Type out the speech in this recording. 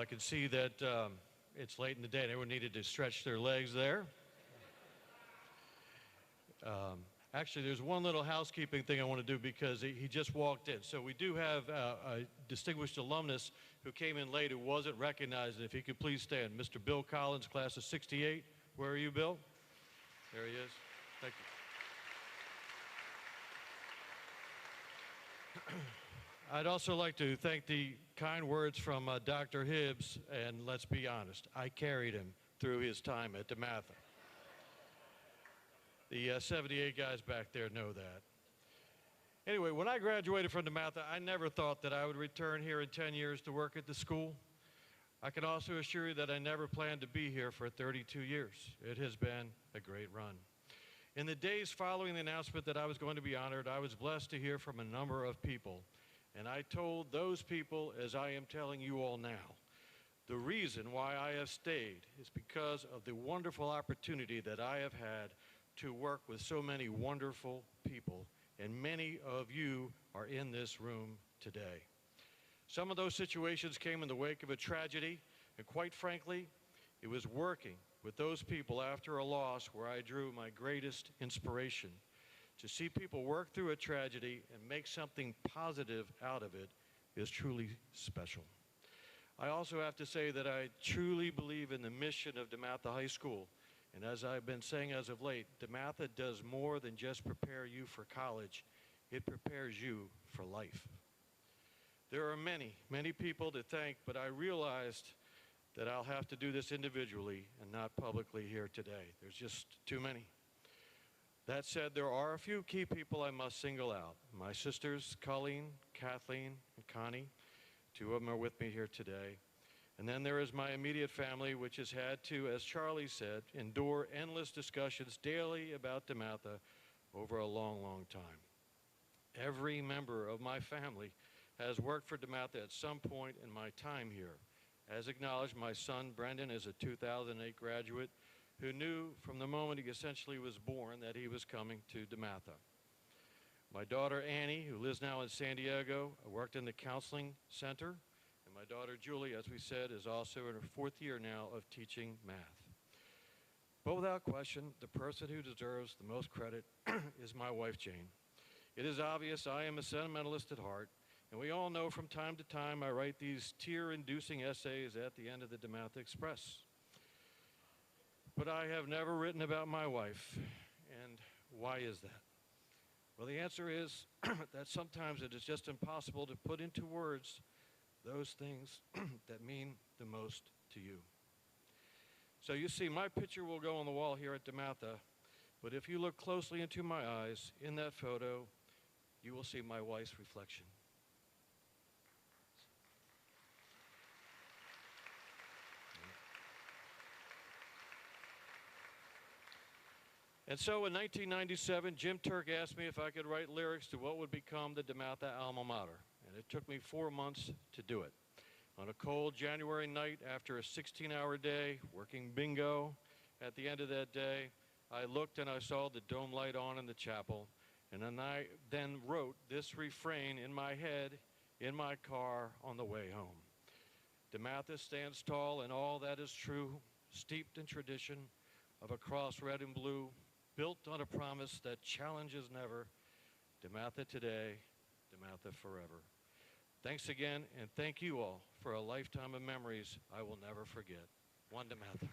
can see that it's late in the day and everyone needed to stretch their legs there. Actually, there's one little housekeeping thing I want to do because he just walked in. So we do have a distinguished alumnus who came in late who wasn't recognized. And if he could please stand. Mr. Bill Collins, class of 68. Where are you, Bill? There he is. Thank you. I'd also like to thank the kind words from Dr. Hibbs, and let's be honest, I carried him through his time at DeMatha. The 78 guys back there know that. Anyway, when I graduated from DeMatha, I never thought that I would return here in 10 years to work at the school. I can also assure you that I never planned to be here for 32 years. It has been a great run. In the days following the announcement that I was going to be honored, I was blessed to hear from a number of people. And I told those people, as I am telling you all now, the reason why I have stayed is because of the wonderful opportunity that I have had to work with so many wonderful people, and many of you are in this room today. Some of those situations came in the wake of a tragedy, and quite frankly, it was working with those people after a loss where I drew my greatest inspiration. To see people work through a tragedy and make something positive out of it is truly special. I also have to say that I truly believe in the mission of DeMatha High School. And as I've been saying as of late, DeMatha does more than just prepare you for college. It prepares you for life. There are many, many people to thank, but I realized that I'll have to do this individually and not publicly here today. There's just too many. That said, there are a few key people I must single out. My sisters, Colleen, Kathleen, and Connie. Two of them are with me here today. And then there is my immediate family, which has had to, as Charlie said, endure endless discussions daily about DeMatha over a long, long time. Every member of my family has worked for DeMatha at some point in my time here. As acknowledged, my son, Brendan, is a 2008 graduate who knew from the moment he essentially was born that he was coming to DeMatha. My daughter, Annie, who lives now in San Diego, worked in the counseling center. And my daughter, Julie, as we said, is also in her 4th year now of teaching math. But without question, the person who deserves the most credit is my wife, Jane. It is obvious I am a sentimentalist at heart, and we all know from time to time I write these tear-inducing essays at the end of the DeMatha Express. But I have never written about my wife, and why is that? Well, the answer is that sometimes it is just impossible to put into words those things that mean the most to you. So you see, my picture will go on the wall here at DeMatha, but if you look closely into my eyes, in that photo, you will see my wife's reflection. And so in 1997, Jim Turk asked me if I could write lyrics to what would become the DeMatha alma mater. And it took me 4 months to do it. On a cold January night after a 16-hour day, working bingo, at the end of that day, I looked and I saw the dome light on in the chapel. And then I wrote this refrain in my head, in my car, on the way home. DeMatha stands tall in all that is true, steeped in tradition of a cross red and blue, built on a promise that challenges never. DeMatha today, DeMatha forever. Thanks again, and thank you all for a lifetime of memories I will never forget. One DeMatha.